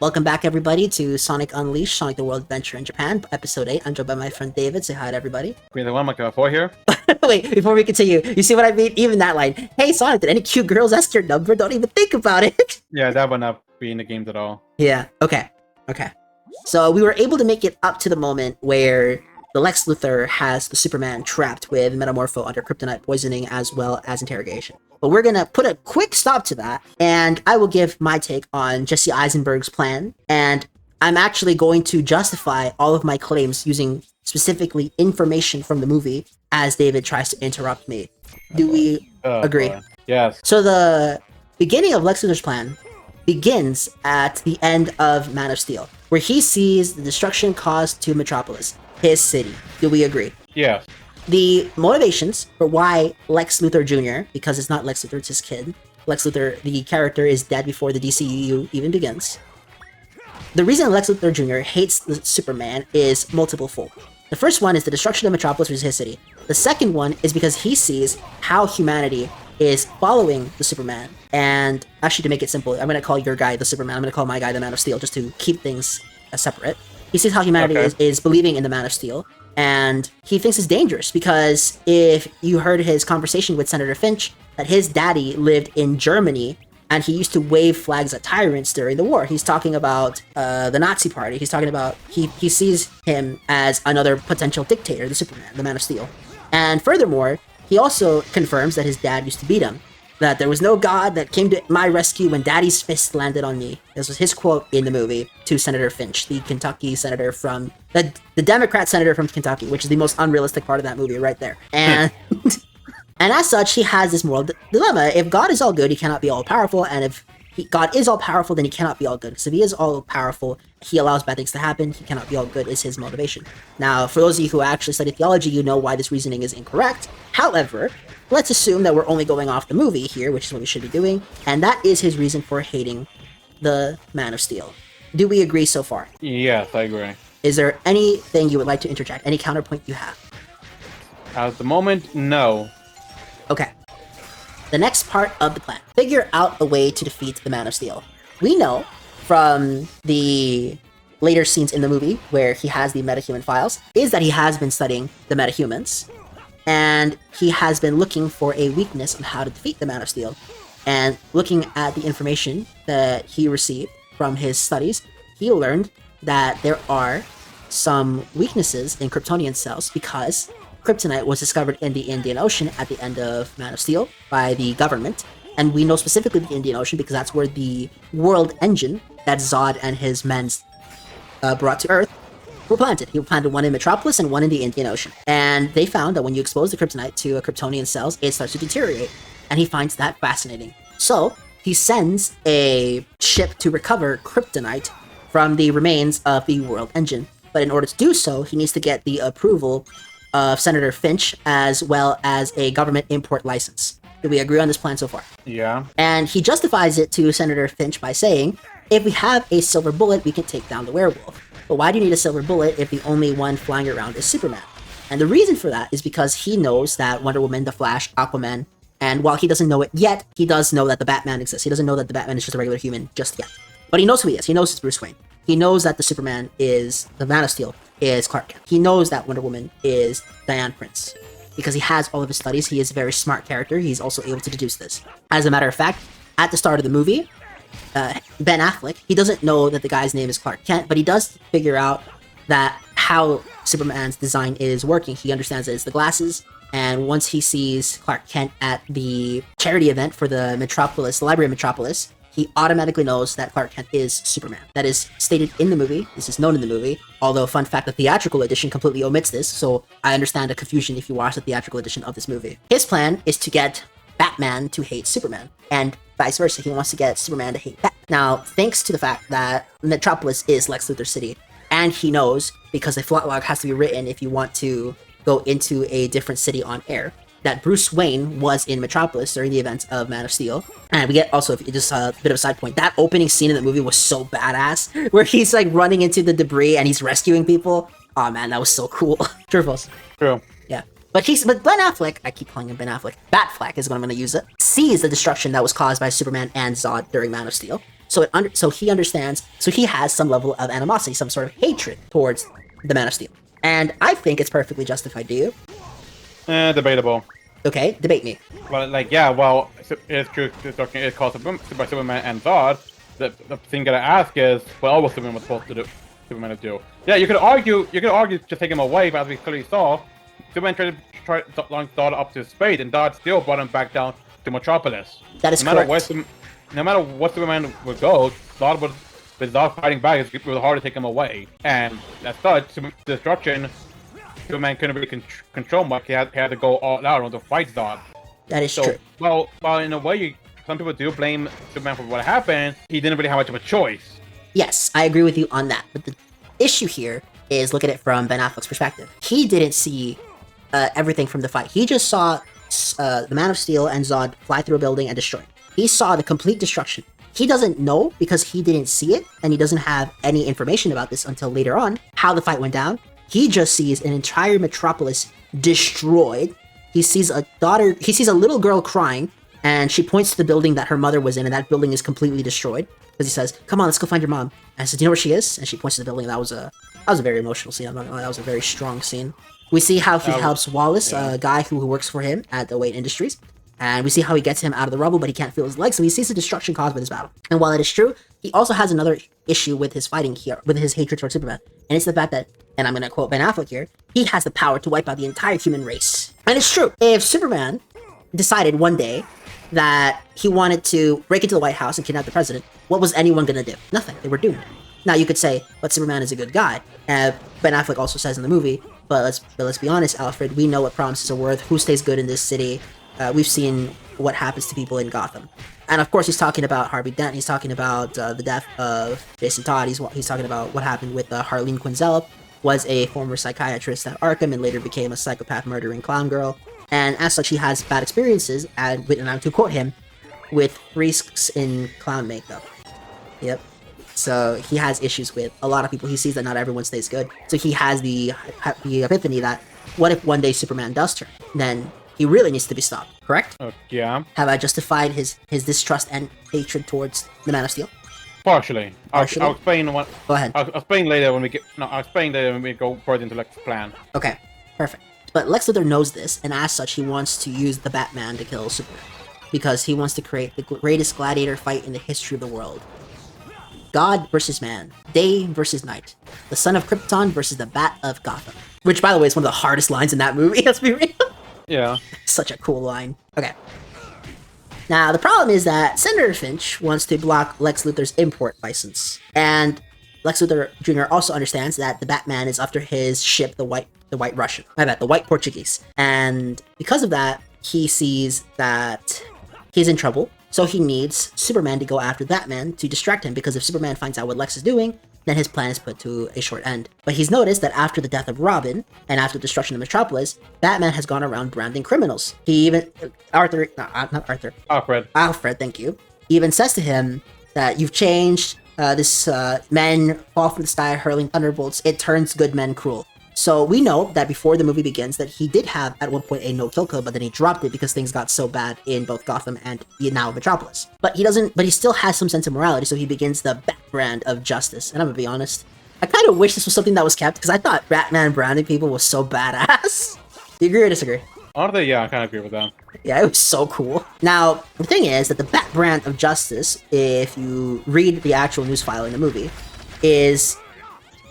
Welcome back, everybody, to Sonic Unleashed, Sonic the World Adventure in Japan, Episode 8. I'm joined by my friend David. Say hi to everybody. Wait, the one I'm for here? Wait, before we continue, you see what I mean? Even that line. Hey, Sonic, did any cute girls ask your number? Don't even think about it. Yeah, that would not be in the games at all. Yeah, okay. So we were able to make it up to the moment where the Lex Luthor has the Superman trapped with Metamorpho under kryptonite poisoning as well as interrogation. But we're gonna put a quick stop to that, and I will give my take on Jesse Eisenberg's plan, and I'm actually going to justify all of my claims using specifically information from the movie as David tries to interrupt me. Do we agree? Boy. Yes. So the beginning of Lex Luthor's plan begins at the end of Man of Steel, where he sees the destruction caused to Metropolis, his city. Do we agree? Yes. The motivations for why Lex Luthor Jr., because it's not Lex Luthor, it's his kid. Lex Luthor, the character, is dead before the DCEU even begins. The reason Lex Luthor Jr. hates the Superman is multiple-fold. The first one is the destruction of Metropolis, which is his city. The second one is because he sees how humanity is following the Superman. And actually, to make it simple, I'm going to call your guy the Superman. I'm going to call my guy the Man of Steel, just to keep things separate. He sees how humanity is believing in the Man of Steel. And he thinks it's dangerous because if you heard his conversation with Senator Finch, that his daddy lived in Germany and he used to wave flags at tyrants during the war. He's talking about the Nazi party. He's talking about, he sees him as another potential dictator, the Superman, the Man of Steel. And furthermore, he also confirms that his dad used to beat him. That there was no God that came to my rescue when Daddy's fist landed on me. This was his quote in the movie to Senator Finch, the Kentucky senator from the Democrat senator from Kentucky, which is the most unrealistic part of that movie right there. And and as such, he has this moral dilemma. If God is all good, he cannot be all powerful, and if God is all powerful, then he cannot be all good. Because if he is all powerful, he allows bad things to happen. He cannot be all good is his motivation. Now, for those of you who actually study theology, you know why this reasoning is incorrect. However, let's assume that we're only going off the movie here, which is what we should be doing, and that is his reason for hating the Man of Steel. Do we agree so far? Yes, I agree. Is there anything you would like to interject? Any counterpoint you have? At the moment, no. Okay. The next part of the plan. Figure out a way to defeat the Man of Steel. We know from the later scenes in the movie where he has the metahuman files, is that he has been studying the metahumans, and he has been looking for a weakness on how to defeat the Man of Steel. And looking at the information that he received from his studies, he learned that there are some weaknesses in Kryptonian cells because kryptonite was discovered in the Indian Ocean at the end of Man of Steel by the government. And we know specifically the Indian Ocean because that's where the world engine that Zod and his men brought to Earth were planted. He planted one in Metropolis and one in the Indian Ocean. And they found that when you expose the kryptonite to a Kryptonian cells, it starts to deteriorate. And he finds that fascinating. So he sends a ship to recover kryptonite from the remains of the world engine. But in order to do so, he needs to get the approval of Senator Finch as well as a government import license. Do we agree on this plan so far? Yeah. And he justifies it to Senator Finch by saying, if we have a silver bullet, we can take down the werewolf. But why do you need a silver bullet if the only one flying around is Superman? And the reason for that is because he knows that Wonder Woman, the Flash, Aquaman, and while he doesn't know it yet, he does know that the Batman exists. He doesn't know that the Batman is just a regular human just yet. But he knows who he is. He knows it's Bruce Wayne. He knows that the Superman is the Man of Steel, is Clark Kent. He knows that Wonder Woman is Diane Prince. Because he has all of his studies, he is a very smart character. He's also able to deduce this. As a matter of fact, at the start of the movie, Ben Affleck, he doesn't know that the guy's name is Clark Kent, but he does figure out that how Superman's design is working. He understands that it's the glasses, and once he sees Clark Kent at the charity event for the Metropolis, the Library of Metropolis, he automatically knows that Clark Kent is Superman. That is stated in the movie. This is known in the movie. Although, fun fact, the theatrical edition completely omits this, so I understand the confusion if you watch the theatrical edition of this movie. His plan is to get Batman to hate Superman, and vice versa. He wants to get Superman to hate Batman. Now, thanks to the fact that Metropolis is Lex Luthor's city, and he knows, because a flight log has to be written if you want to go into a different city on air, that Bruce Wayne was in Metropolis during the events of Man of Steel. And we get also, just a bit of a side point, that opening scene in the movie was so badass, where he's like running into the debris and he's rescuing people. Oh man, that was so cool. True or false? True. Yeah. But Ben Affleck, I keep calling him Ben Affleck, Batfleck is what I'm going to use it, sees the destruction that was caused by Superman and Zod during Man of Steel. So he understands. So he has some level of animosity, some sort of hatred towards the Man of Steel. And I think it's perfectly justified. Do you? Debatable. Okay, debate me. Well, like, yeah, well, it's true. It's called by Superman and Zod. The thing that I ask is, well, what Superman was supposed to do? Superman to do? Yeah, you could argue to take him away, but as we clearly saw, Superman tried to launch Zod up to space, and Zod still brought him back down to Metropolis. That is correct. No matter what Superman would go, Zod would, with Zod fighting back, it was hard to take him away. And as such, destruction, Superman couldn't really control much. He had to go all out to fight Zod. That is true. Well, in a way, some people do blame Superman for what happened. He didn't really have much of a choice. Yes, I agree with you on that. But the issue here is look at it from Ben Affleck's perspective. He didn't see everything from the fight. He just saw the Man of Steel and Zod fly through a building and destroy it. He saw the complete destruction. He doesn't know because he didn't see it, and he doesn't have any information about this until later on, how the fight went down. He just sees an entire metropolis destroyed. He sees a little girl crying, and she points to the building that her mother was in, and that building is completely destroyed. Because he says, "Come on, let's go find your mom." And I said, "Do you know where she is?" And she points to the building. That was a very emotional scene. I'm not gonna lie, that was a very strong scene. We see how he helps Wallace, a guy who works for him at the Wayne Industries. And we see how he gets him out of the rubble, but he can't feel his legs, so he sees the destruction caused by this battle. And while it is true, he also has another issue with his fighting here, with his hatred towards Superman. And it's the fact that, and I'm gonna quote Ben Affleck here, he has the power to wipe out the entire human race. And it's true. If Superman decided one day that he wanted to break into the White House and kidnap the president, what was anyone gonna do? Nothing. They were doomed. Now you could say, but Superman is a good guy. Ben Affleck also says in the movie, but let's be honest, Alfred, we know what promises are worth. Who stays good in this city? We've seen what happens to people in Gotham. And of course, he's talking about Harvey Dent. He's talking about the death of Jason Todd. He's talking about what happened with Harleen Quinzel, was a former psychiatrist at Arkham and later became a psychopath murdering clown girl. And as such, he has bad experiences, and I'm to quote him, with freaks in clown makeup. Yep. So he has issues with a lot of people. He sees that not everyone stays good. So he has the epiphany that, what if one day Superman does turn? Then he really needs to be stopped, correct? Yeah. Have I justified his distrust and hatred towards the Man of Steel? Partially. Partially? I'll explain what. Go ahead. I'll explain later when we get. No, I'll explain later when we go further into Lex's plan. Okay, perfect. But Lex Luthor knows this, and as such, he wants to use the Batman to kill Superman, because he wants to create the greatest gladiator fight in the history of the world. God versus man, day versus night, the son of Krypton versus the Bat of Gotham. Which, by the way, is one of the hardest lines in that movie. Let's be real. Yeah. Such a cool line. Okay. Now, the problem is that Senator Finch wants to block Lex Luthor's import license. And Lex Luthor Jr. also understands that the Batman is after his ship, the White Russian. The White Portuguese. And because of that, he sees that he's in trouble. So he needs Superman to go after Batman to distract him, because if Superman finds out what Lex is doing, then his plan is put to a short end. But he's noticed that after the death of Robin, and after the destruction of Metropolis, Batman has gone around branding criminals. He even... Alfred, thank you. He even says to him that you've changed, men fall from the sky hurling thunderbolts, it turns good men cruel. So we know that before the movie begins that he did have at one point a no-kill code, but then he dropped it because things got so bad in both Gotham and now Metropolis. But he still has some sense of morality, so he begins the Bat brand of justice. And I'm gonna be honest, I kind of wish this was something that was kept, because I thought Batman branding people was so badass. Do you agree or disagree? Honestly, yeah, I kind of agree with that. Yeah, it was so cool. Now, the thing is that the Bat brand of justice, if you read the actual news file in the movie, is...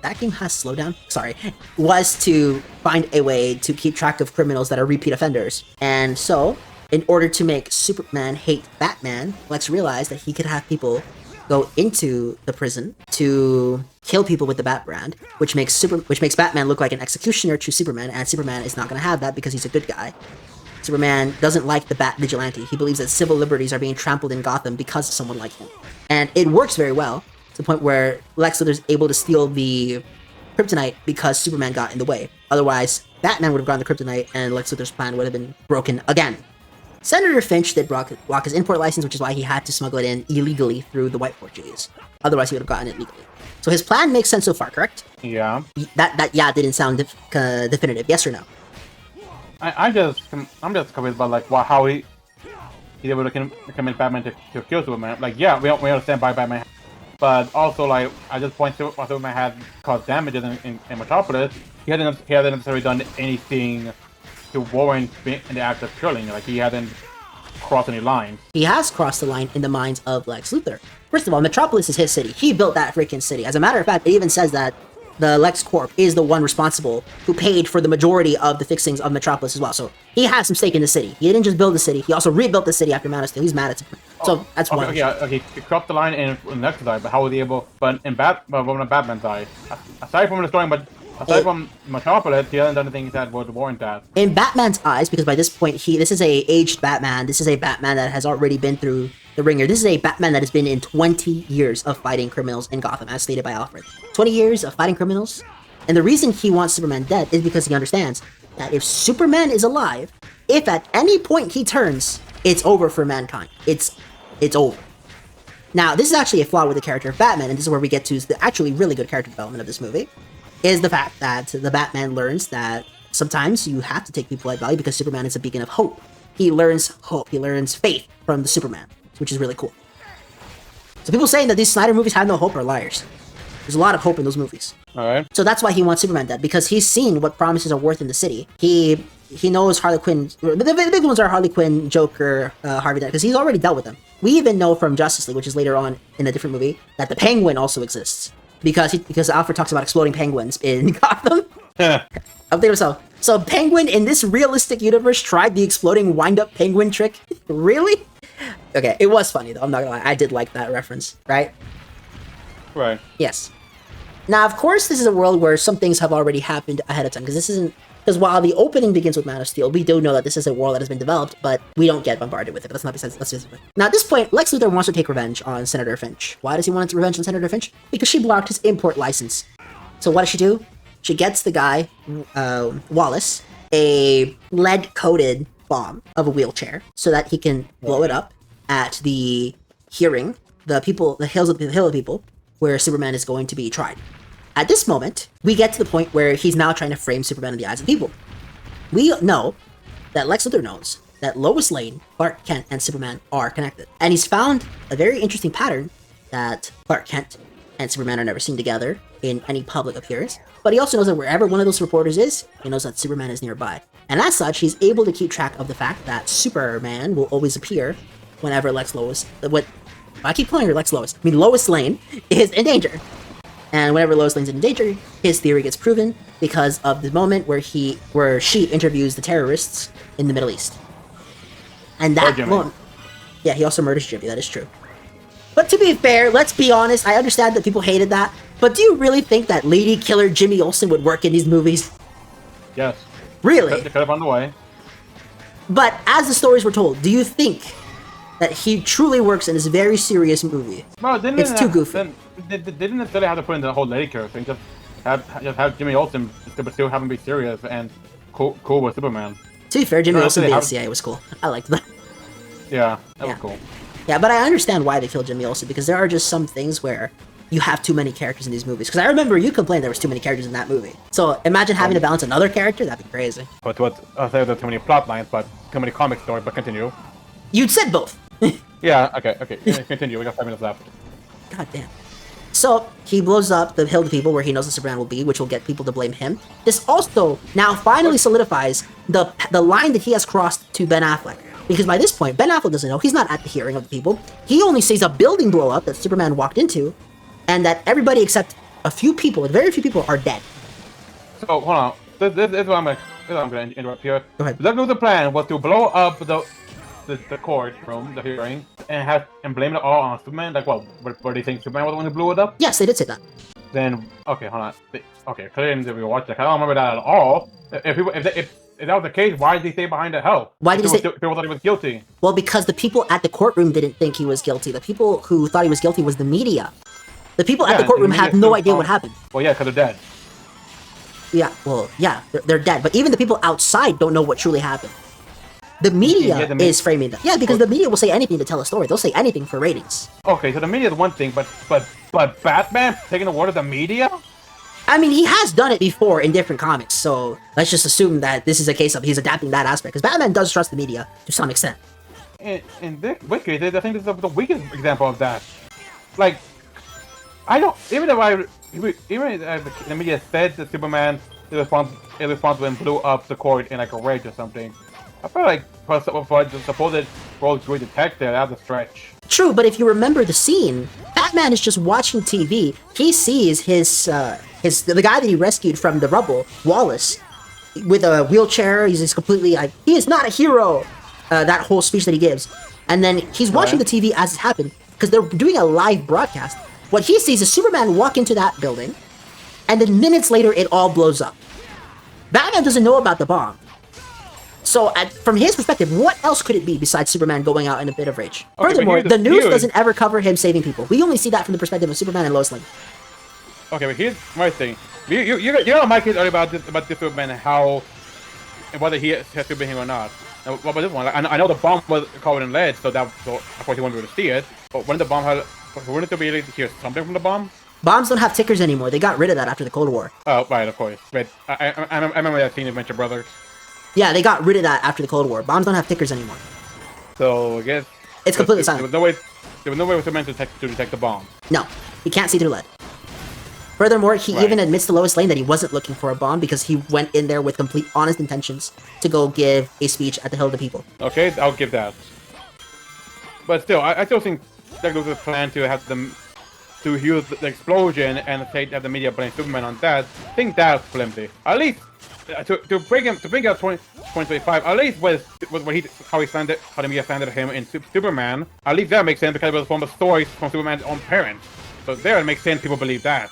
That game has slowdown? Sorry. Was to find a way to keep track of criminals that are repeat offenders. And so, in order to make Superman hate Batman, Lex realized that he could have people go into the prison to kill people with the Bat brand, which makes Batman look like an executioner to Superman, and Superman is not going to have that because he's a good guy. Superman doesn't like the Bat vigilante. He believes that civil liberties are being trampled in Gotham because of someone like him. And it works very well, to the point where Lex Luthor's able to steal the kryptonite because Superman got in the way. Otherwise, Batman would have gotten the kryptonite and Lex Luthor's plan would have been broken again. Senator Finch did block his import license, which is why he had to smuggle it in illegally through the White Portuguese. Otherwise, he would have gotten it legally. So his plan makes sense so far, correct? Yeah. That didn't sound definitive. Yes or no? I'm just confused about like how he he's able to convince Batman to kill Superman. Like, yeah, we understand why Batman, but also like at this point, Superman had caused damages in Metropolis. He hasn't necessarily done anything to warrant in the act of killing. Like, he hasn't crossed any lines. He has crossed the line in the minds of Lex Luthor. First of all, Metropolis is his city. He built that freaking city. As a matter of fact, it even says that the Lex Corp is the one responsible who paid for the majority of the fixings of Metropolis as well. So he has some stake in the city. He didn't just build the city. He also rebuilt the city after Man of Steel. He's mad at Superman. So that's one. Okay, he crossed the line in Lex side, but how was he able? But on Batman's side, aside from destroying, but aside from Metropolis, he hasn't done anything that would warrant that. In Batman's eyes, because by this point, this is a aged Batman. This is a Batman that has already been through the ringer. This is a Batman that has been in 20 years of fighting criminals in Gotham, as stated by Alfred. 20 years of fighting criminals. And the reason he wants Superman dead is because he understands that if Superman is alive, if at any point he turns, it's over for mankind. It's over. Now, this is actually a flaw with the character of Batman, and this is where we get to the actually really good character development of this movie, is the fact that the Batman learns that sometimes you have to take people at value because Superman is a beacon of hope. He learns hope. He learns faith from the Superman, which is really cool. So people saying that these Snyder movies have no hope are liars. There's a lot of hope in those movies. Alright. So that's why he wants Superman dead, because he's seen what promises are worth in the city. He knows Harley Quinn. The big ones are Harley Quinn, Joker, Harvey Dent, because he's already dealt with them. We even know from Justice League, which is later on in a different movie, that the Penguin also exists. Because Alfred talks about exploding penguins in Gotham. I'm thinking to myself, so Penguin in this realistic universe tried the exploding wind-up penguin trick? Really? Okay, it was funny though, I'm not gonna lie. I did like that reference, right? Right. Yes. Now, of course, this is a world where some things have already happened ahead of time, because while the opening begins with Man of Steel, we do know that this is a world that has been developed, but we don't get bombarded with it. But that's not besides. Now, at this point, Lex Luthor wants to take revenge on Senator Finch. Why does he want to revenge on Senator Finch? Because she blocked his import license. So what does she do? She gets the guy, Wallace, a lead-coated bomb of a wheelchair so that he can blow it up at the hearing, the hill of people, where Superman is going to be tried. At this moment, we get to the point where he's now trying to frame Superman in the eyes of people. We know that Lex Luthor knows that Lois Lane, Clark Kent, and Superman are connected. And he's found a very interesting pattern that Clark Kent and Superman are never seen together in any public appearance. But he also knows that wherever one of those reporters is, he knows that Superman is nearby. And as such, he's able to keep track of the fact that Superman will always appear whenever I keep calling her Lex Lois. I mean, Lois Lane is in danger. And whenever Lois Lane's in danger, his theory gets proven because of the moment where she interviews the terrorists in the Middle East. And that moment, yeah, he also murders Jimmy, that is true. But to be fair, let's be honest, I understand that people hated that, but do you really think that lady killer Jimmy Olsen would work in these movies? Yes. Really? They could have on the way. But as the stories were told, do you think that he truly works in this very serious movie? No, it's too goofy. They didn't necessarily have to put in the whole lady killer thing. Just have Jimmy Olsen still have him be serious and cool with Superman. To be fair, Jimmy Olsen being CIA was cool. I liked that. Yeah, that was cool. Yeah, but I understand why they killed Jimmy Olsen, because there are just some things where you have too many characters in these movies. Because I remember you complained there was too many characters in that movie. So imagine having to balance another character, that'd be crazy. But I'll say there's too many plot lines, but too many comic stories, but continue. You'd said both. Yeah, okay. Continue, we got 5 minutes left. God damn. So, he blows up the hill of people where he knows the Superman will be, which will get people to blame him. This also now finally solidifies the line that he has crossed to Ben Affleck. Because by this point, Ben Affleck doesn't know. He's not at the hearing of the people. He only sees a building blow up that Superman walked into, and that everybody except a few people, very few people, are dead. So, hold on. This is what I'm going to interrupt here. Go ahead. The plan was to blow up the courtroom, the hearing, and blame it all on Superman. Like, well, were they think Superman was the one who blew it up? Yes, they did say that. Then, okay, hold on. Okay, clearly didn't rewatch it. I don't remember that at all. If that was the case, why did he stay behind the hell? Why did he people thought he was guilty? Well, because the people at the courtroom didn't think he was guilty. The people who thought he was guilty was the media. The people at the courtroom have no idea what happened. Well, yeah, because they're dead. Yeah, well, yeah, they're dead. But even the people outside don't know what truly happened. The media is framing that. Yeah, because the media will say anything to tell a story. They'll say anything for ratings. Okay, so the media is one thing, but Batman taking the word of the media? I mean, he has done it before in different comics, so let's just assume that this is a case of he's adapting that aspect. Because Batman does trust the media to some extent. in this case, I think this is the weakest example of that. Like, I don't even if the media said that Superman is responsible and blew up the court in like a rage or something. I feel like for the supposed role great detective, that's a stretch. True, but if you remember the scene, Batman is just watching TV. He sees the guy that he rescued from the rubble, Wallace, with a wheelchair. He's just completely like, he is not a hero. That whole speech that he gives, and then he's watching the TV as it happened because they're doing a live broadcast. What he sees is Superman walk into that building, and then minutes later it all blows up. Batman doesn't know about the bomb. So, from his perspective, what else could it be besides Superman going out in a bit of rage? Okay, Furthermore, the news doesn't ever cover him saving people. We only see that from the perspective of Superman and Lois Lane. Okay, but here's my thing. You know my case earlier about this Superman and how and whether he has Superman or not. Now, what about this one? I know the bomb was covered in lead, so of course he won't be able to see it. But when the bomb wouldn't there be able to hear something from the bomb? Bombs don't have tickers anymore. They got rid of that after the Cold War. Oh, right, of course. But I remember that scene in Venture Brothers. Yeah, they got rid of that after the Cold War. Bombs don't have tickers anymore. So I guess it's completely silent. There was no way for Superman to detect the bomb. No, he can't see through lead. Furthermore, he even admits to Lois Lane that he wasn't looking for a bomb because he went in there with complete honest intentions to go give a speech at the Hill of the People. Okay, I'll give that. But still, I still think that was a plan to have them to use the explosion and have the media blame Superman on that. I think that's flimsy. At least to bring out 2025. At least with how the media standed him in Superman. At least that makes sense because it was from the stories from Superman's own parents. So there it makes sense. People believe that.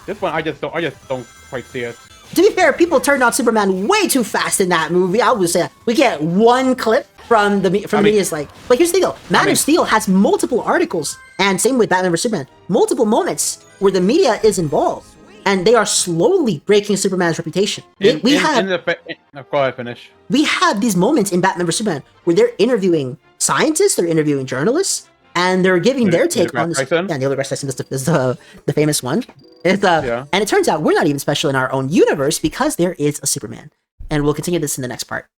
This one I just don't quite see it. To be fair, people turned on Superman way too fast in that movie. I would say we get one clip from the media's like. But here's the thing though, Man of Steel has multiple articles, and same with Batman vs Superman, multiple moments where the media is involved, and they are slowly breaking Superman's reputation. We have these moments in Batman vs Superman where they're interviewing scientists, they're interviewing journalists, and they're giving their take on this. Yeah, Neil deGrasse Tyson is the famous one. And it turns out we're not even special in our own universe because there is a Superman. And we'll continue this in the next part.